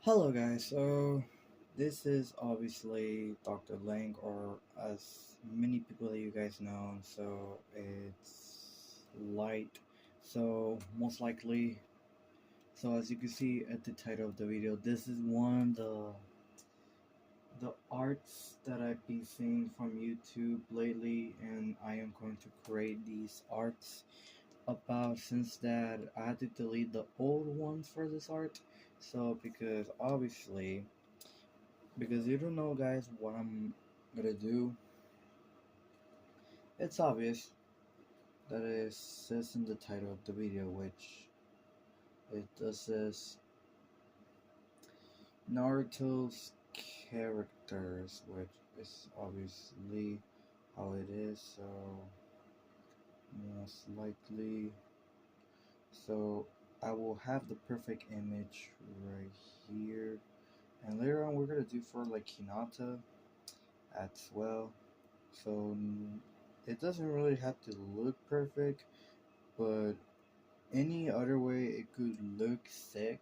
Hello guys, so this is obviously Dr. Lang, or as many people that you guys know, so it's light. So most likely, so as you can see at the title of the video, this is one of the arts that I've been seeing from YouTube lately, and I am going to create these arts about, since that I had to delete the old ones for this art. So because obviously, because you don't know guys what I'm gonna do, it's obvious that it says in the title of the video, which it does says Naruto's characters, which is obviously how it is. So most likely, so I will have the perfect image right here, and later on we're gonna do for like Hinata as well. So it doesn't really have to look perfect, but any other way it could look sick,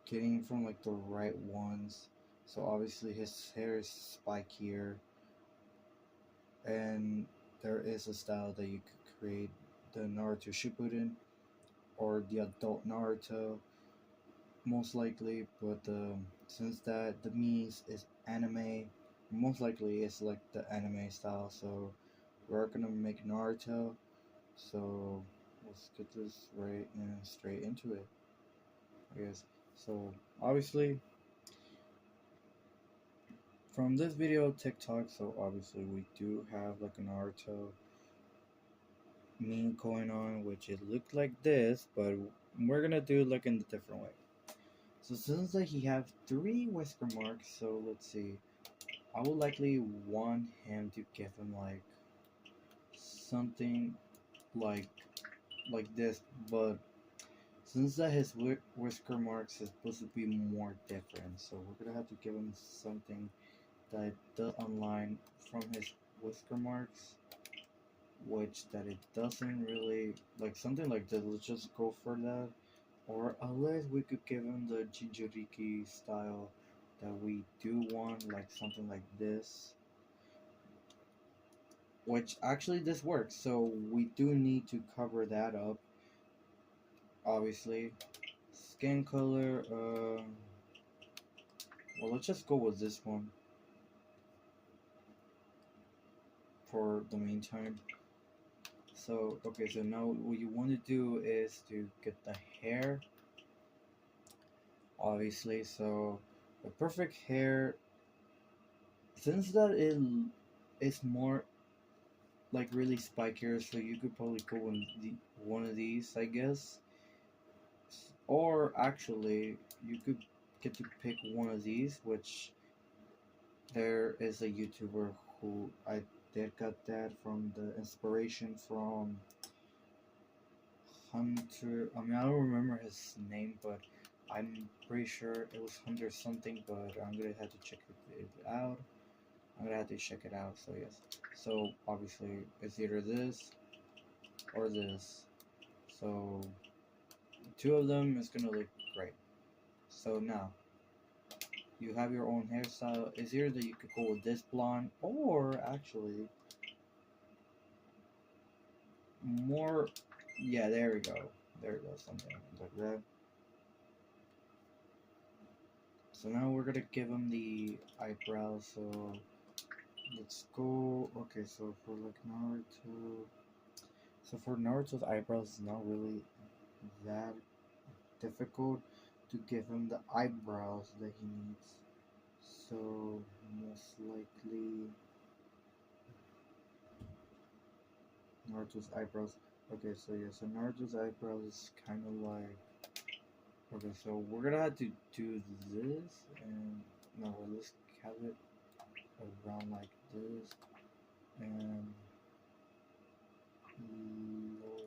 getting from like the right ones. So obviously his hair is spikier, and there is a style that you could create, the Naruto Shippuden or the adult Naruto most likely, but since that the Mies is anime, most likely it's like the anime style, so we're gonna make Naruto. So let's get this right and straight into it, I guess. So obviously from this video TikTok, so obviously we do have like an Naruto meme going on, which it looked like this, but we're gonna do it like in a different way. So since that he have three whisker marks, so let's see. I would likely want him to give him like something like like this, but since that his whisker marks is supposed to be more different, so we're gonna have to give him something that does align from his whisker marks, which that it doesn't really like something like this. Let's just go for that, or unless we could give him the Jinjuriki style that we do want, like something like this, which actually this works. So we do need to cover that up, obviously. Skin color, well, let's just go with this one for the meantime. So okay, so now what you want to do is to get the hair, obviously. So the perfect hair, since that it is more like really spikier, so you could probably go in one of these, I guess. Or actually, you could get to pick one of these, which there is a YouTuber who I did got that from the inspiration from Hunter. I mean, I don't remember his name, but I'm pretty sure it was Hunter something. But I'm gonna have to check it out. I'm gonna have to check it out. So yes. So obviously, it's either this or this. So two of them is gonna look great. So now you have your own hairstyle. It's either that you could go with this blonde, or actually more. Yeah, there we go. There we go. Something like that. So now we're gonna give him the eyebrows. So let's go. Okay, so for like Naruto, so for Naruto's eyebrows, it's not really that difficult to give him the eyebrows that he needs. So most likely Naruto's eyebrows. Okay, so yeah, so Naruto's eyebrows is kind of like. Okay, so we're gonna have to do this, and no, let's have it around like this, and low,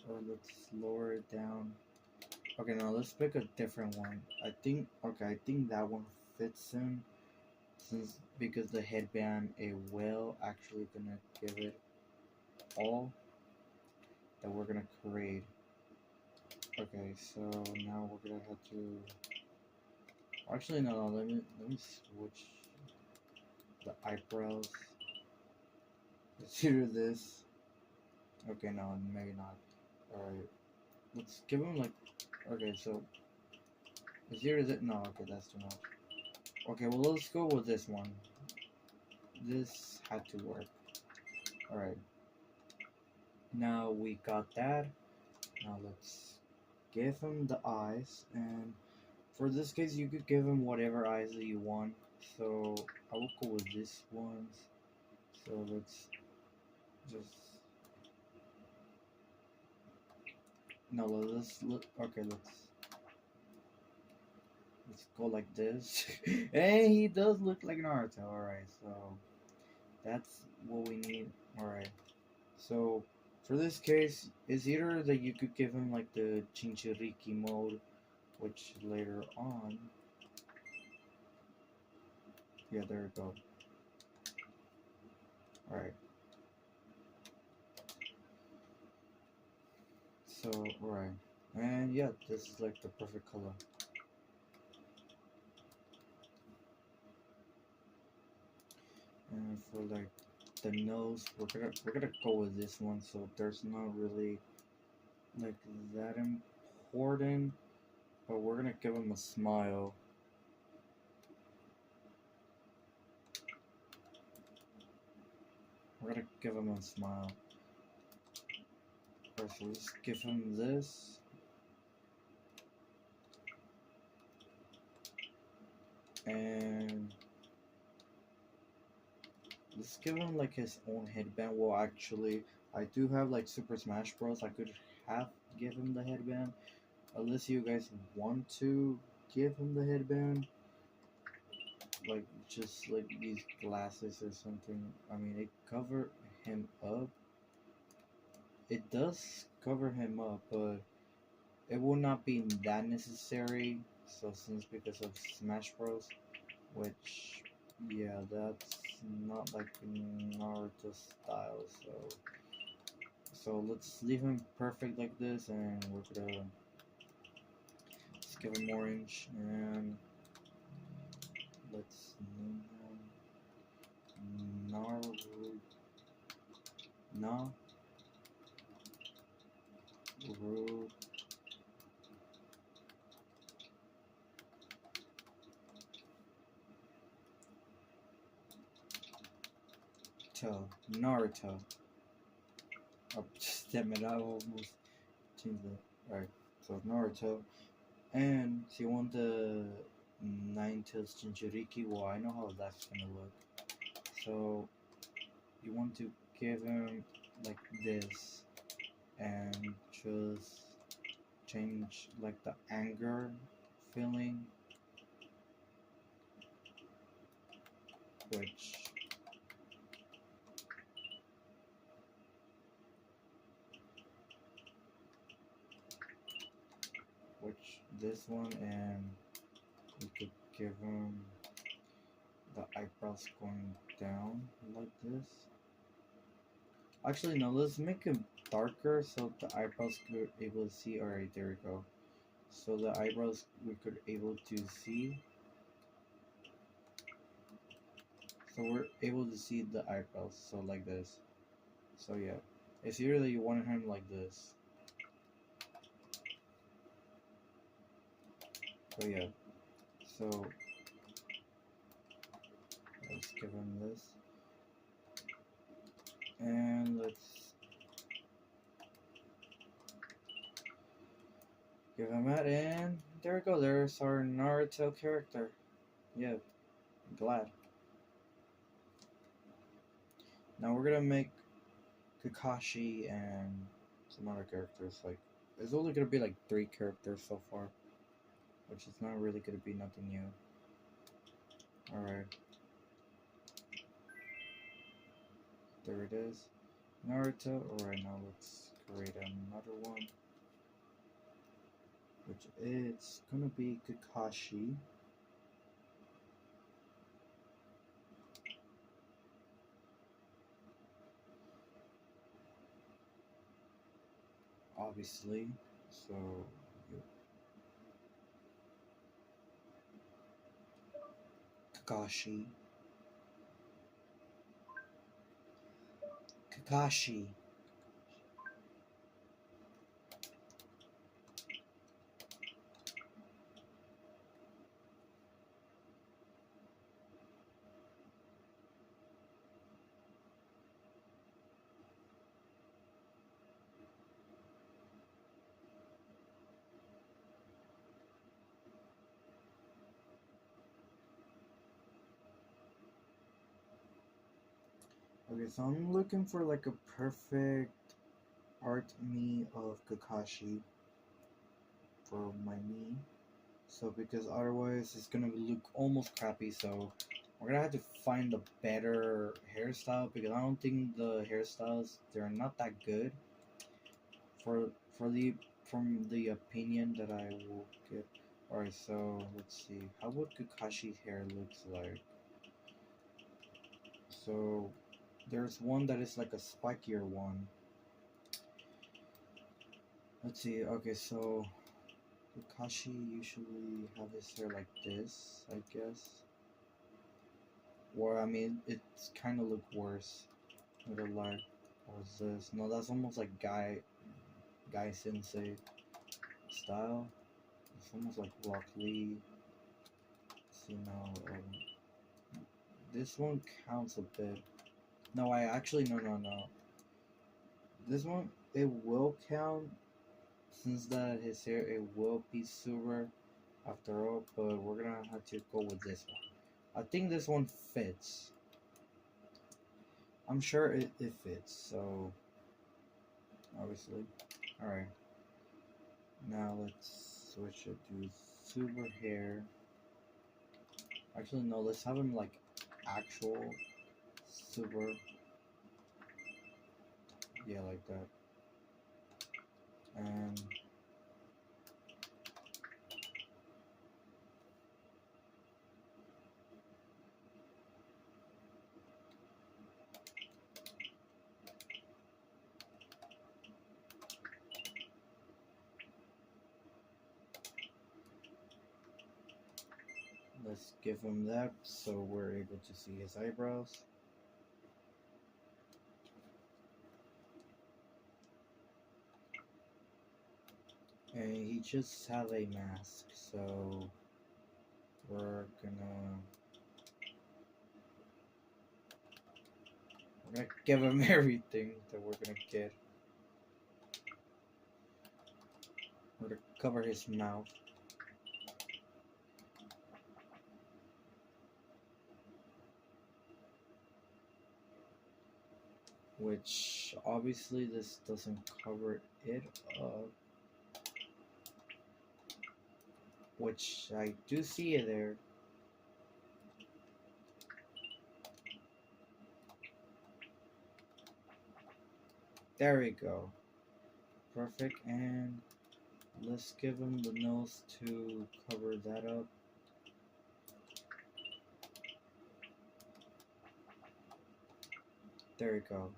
or let's lower it down. Okay, now let's pick a different one. I think that one fits him, since because the headband it will actually gonna give it all that we're gonna create. Okay, so now we're gonna have to. Actually, no. Let me switch the eyebrows. Let's do this. Okay, no, maybe not. All right, let's give him like. Okay, so is here is it? No, okay, that's too much. Okay, well let's go with this one. This had to work. All right. Now we got that. Now let's give him the eyes, and for this case, you could give him whatever eyes that you want. So I will go with this ones. So let's just no. Okay. Let's go like this. Hey, he does look like Naruto. All right. So that's what we need. All right. So for this case, it's either that you could give him like the Chinchuriki mode, which later on, yeah, there we go. All right. So all right, and yeah, this is like the perfect color. And for like the nose, we're gonna go with this one. So there's not really like that important, but we're gonna give him a smile. We're gonna give him a smile. Alright, so let's give him this. And let's give him like his own headband. Well, actually, I do have like Super Smash Bros. I could have give him the headband, unless you guys want to give him the headband, like just like these glasses or something. I mean, it cover him up. It does cover him up, but it will not be that necessary. So since because of Smash Bros, which yeah, that's not like Naruto style. So let's leave him perfect like this, and we're gonna let's give him orange, and let's name him Naruto. Naruto. Naruto. Oh, damn it, I almost changed that. Alright, so Naruto. And so you want the Nine Tails Jinchuriki? Well, I know how that's gonna look. So you want to give him like this and just change like the anger feeling, which this one, and you could give him the eyebrows going down like this. Actually, no, let's make it darker so the eyebrows could able to see. Alright, there we go. So the eyebrows we could able to see. So we're able to see the eyebrows. So like this. So yeah, it's either that you want him like this. So yeah. So let's give him this, and let's give him that, and there we go. There's our Naruto character. Yeah, I'm glad. Now we're gonna make Kakashi and some other characters. Like, there's only gonna be like 3 characters so far, which is not really gonna be nothing new. Alright, there it is. Naruto. Alright, now let's create another one, which it's gonna be Kakashi. Obviously, so Kakashi. Kakashi. Okay, so I'm looking for like a perfect art me of Kakashi for my me. So because otherwise it's gonna look almost crappy. So we're gonna have to find a better hairstyle because I don't think the hairstyles they're not that good for for the from the opinion that I will get. Alright, so let's see. How would Kakashi's hair looks like? So there's one that is like a spikier one. Let's see. Okay, so Kakashi usually have his hair like this, I guess. Or I mean, it's kind of look worse with a like. What's this? No, that's almost like guy sensei style. It's almost like Rock Lee. See now, this one counts a bit. No, I actually no. This one it will count since that his hair it will be silver after all. But we're gonna have to go with this one. I think this one fits. I'm sure it fits. So obviously, all right. Now let's switch it to silver hair. Actually, no. Let's have him like actual silver. Yeah, like that. And let's give him that so we're able to see his eyebrows. And he just have a mask, so we're gonna give him everything that we're gonna get. We're gonna cover his mouth. Which obviously this doesn't cover it up. Which I do see it there. There we go. Perfect. And let's give him the nose to cover that up. There we go.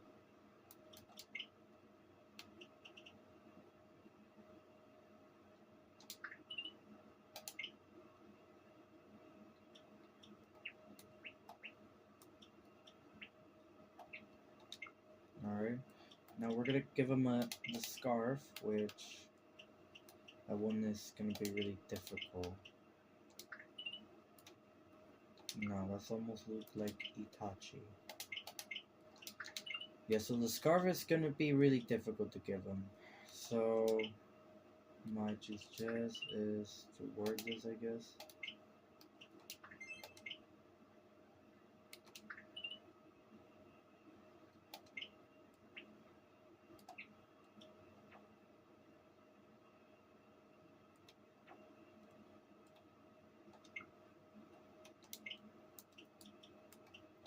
Alright. Now we're gonna give him the scarf, which that one is gonna be really difficult. No, that's almost look like Itachi. Yeah, so the scarf is gonna be really difficult to give him. So my just is to word this, I guess.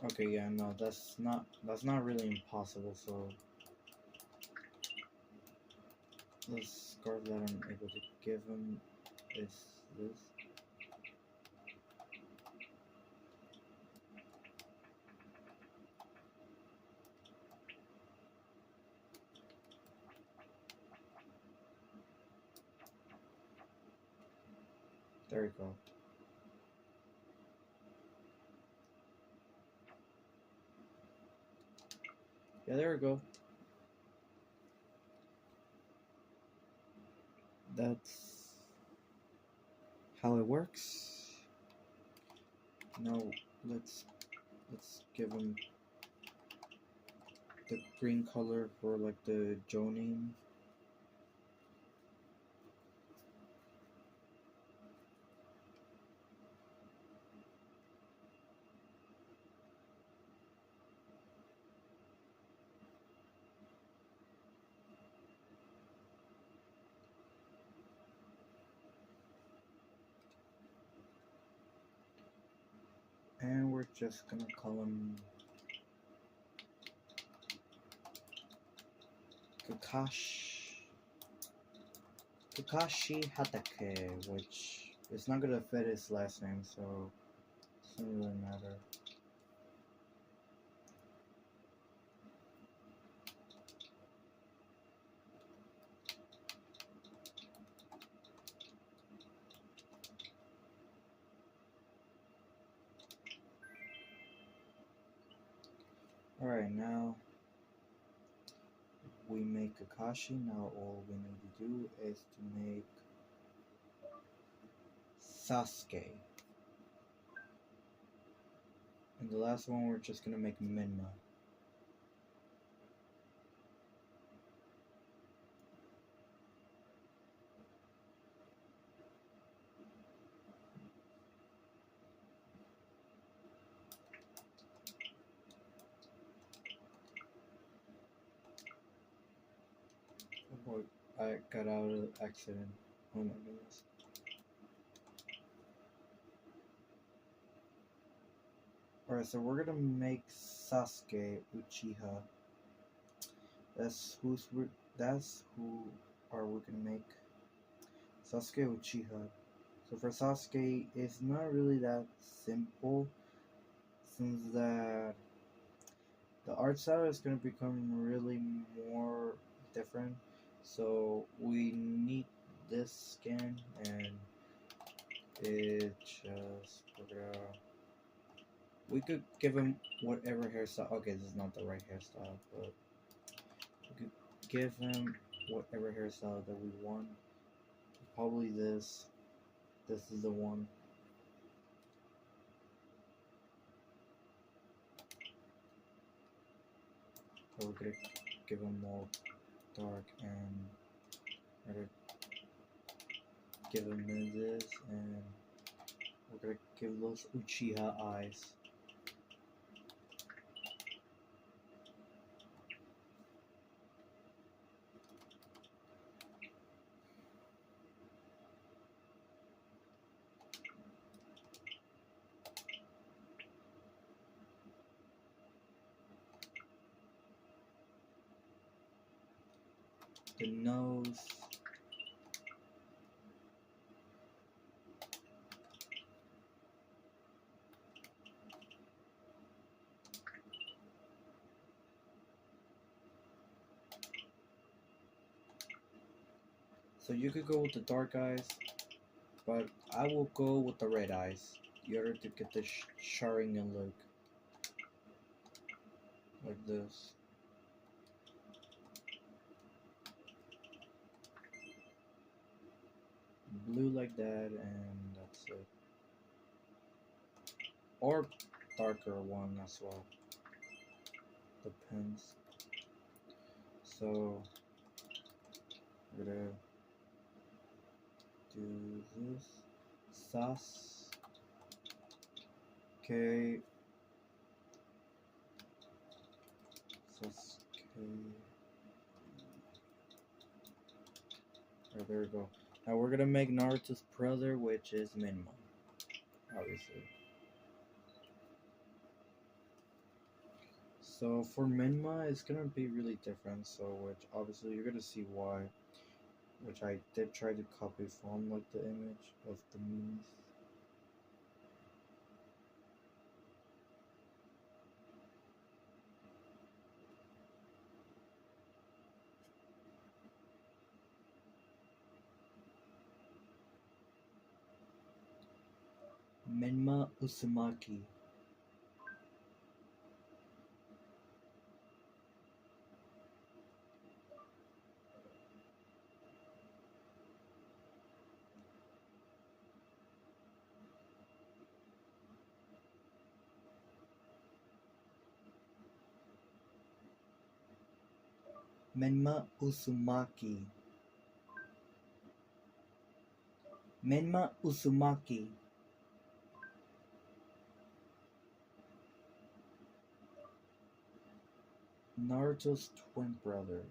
Okay, yeah, no, that's not really impossible. So the scarf that I'm able to give him is this. There we go. Yeah, there we go. That's how it works. Now let's give him the green color for like the Jonin. And we're just gonna call him Kakashi Hatake, which is not gonna fit his last name, so it doesn't really matter. Alright, now we make Kakashi. Now all we need to do is to make Sasuke. And the last one we're just gonna make Menma. Oh boy, I got out of accident. Oh my goodness. Alright, so we're gonna make Sasuke Uchiha. That's who are we gonna make Sasuke Uchiha. So for Sasuke, it's not really that simple, since that the art style is gonna become really more different. So we need this skin, and it just we could give him whatever hairstyle. Okay, this is not the right hairstyle, but we could give him whatever hairstyle that we want. Probably this. This is the one. So we're gonna give him more dark, and we're gonna give him this, and we're gonna give those Uchiha eyes. The nose. So you could go with the dark eyes, but I will go with the red eyes in order to get the Sharingan look. Like this. Blue like that, and that's it. Or darker one as well. Depends. So we're gonna do this. Sas. Okay. Sasuke. Oh, there we go. Now we're gonna make Naruto's brother, which is Menma, obviously. So for Menma, it's gonna be really different. So which obviously you're gonna see why. Which I did try to copy from like the image of the memes. Menma Uzumaki. Menma Uzumaki. Menma Uzumaki. Naruto's twin brother.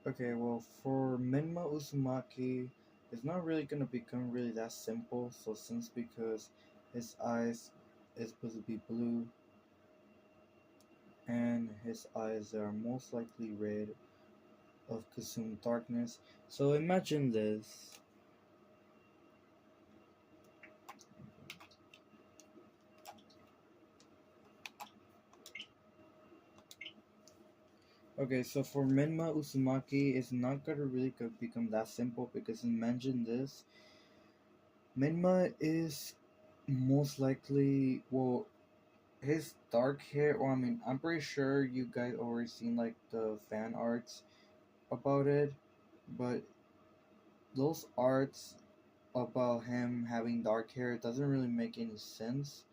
Okay, well, for Menma Uzumaki, it's not really gonna become really that simple. So since because his eyes is supposed to be blue and his eyes are most likely red of consumed darkness. So imagine this. Okay, so for Menma Uzumaki, it's not gonna really become that simple because imagine this. Menma is most likely, well, his dark hair, well, I mean, I'm pretty sure you guys already seen like the fan arts about it, but those arts about him having dark hair doesn't really make any sense.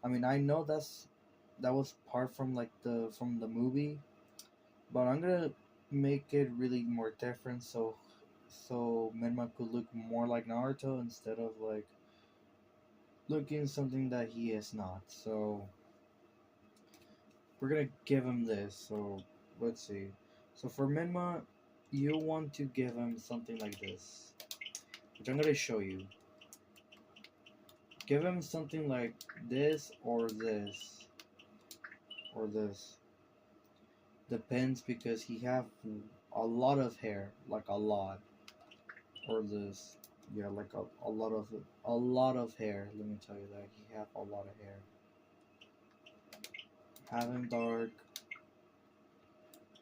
I mean, I know that was part from like the movie, but I'm gonna make it really more different so Menma could look more like Naruto instead of like looking something that he is not. So we're gonna give him this. So let's see. So for Menma, you want to give him something like this, which I'm gonna show you. Give him something like this or this or this. Depends because he have a lot of hair, like a lot, or this. Yeah, like a lot of hair. Let me tell you that he have a lot of hair. Have him dark.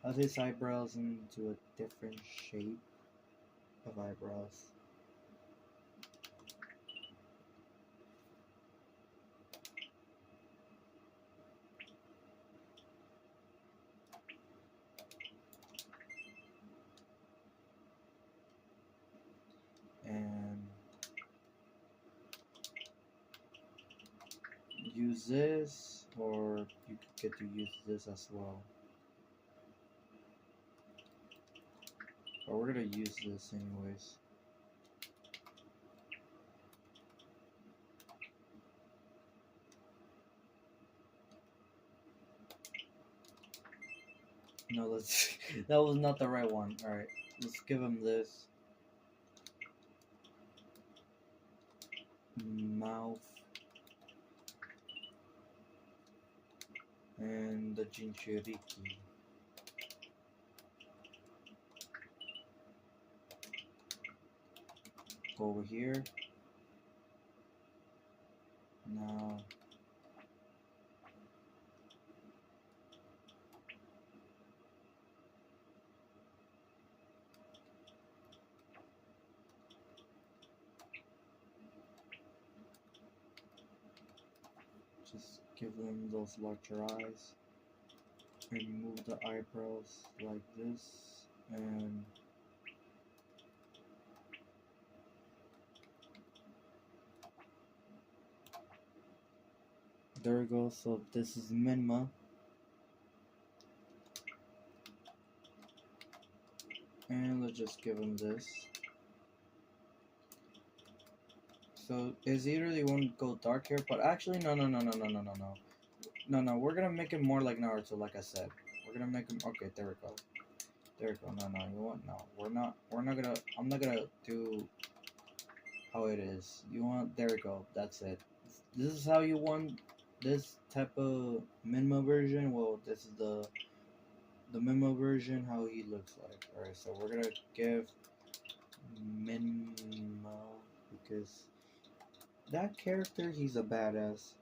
Have his eyebrows into a different shape of eyebrows. And use this, or you could get to use this as well. But we're gonna use this anyways. No, let's. That was not the right one. All right, let's give him this mouth and the Jinchuriki. Go over here. Now just give them those larger eyes. Remove the eyebrows like this, and there we go. So this is Menma, and let's just give him this. So is either they want to go dark hair, but actually no. We're gonna make it more like Naruto, like I said. We're gonna make him. Okay, there we go. There we go. No. You want no? We're not. We're not gonna. I'm not gonna do how it is. You want? There we go. That's it. This is how you want this type of Menma version. Well, this is the the memo version how he looks like. Alright, so we're gonna give menma because that character, he's a badass.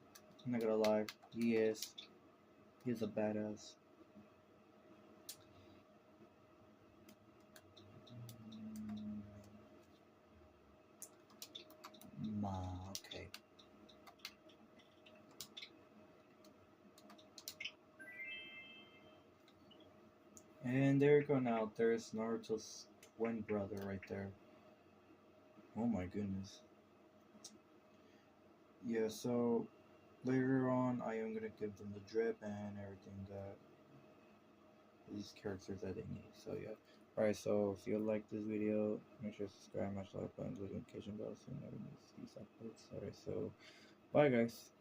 I'm not gonna lie, he is. He's a badass. Okay. And there you go now. There's Naruto's twin brother right there. Oh my goodness. Yeah, so later on, I am gonna give them the drip and everything that these characters that they need. So yeah. Alright, so if you like this video, make sure to subscribe, smash the like button, click the notification bell so you never miss these uploads. Alright, so bye guys.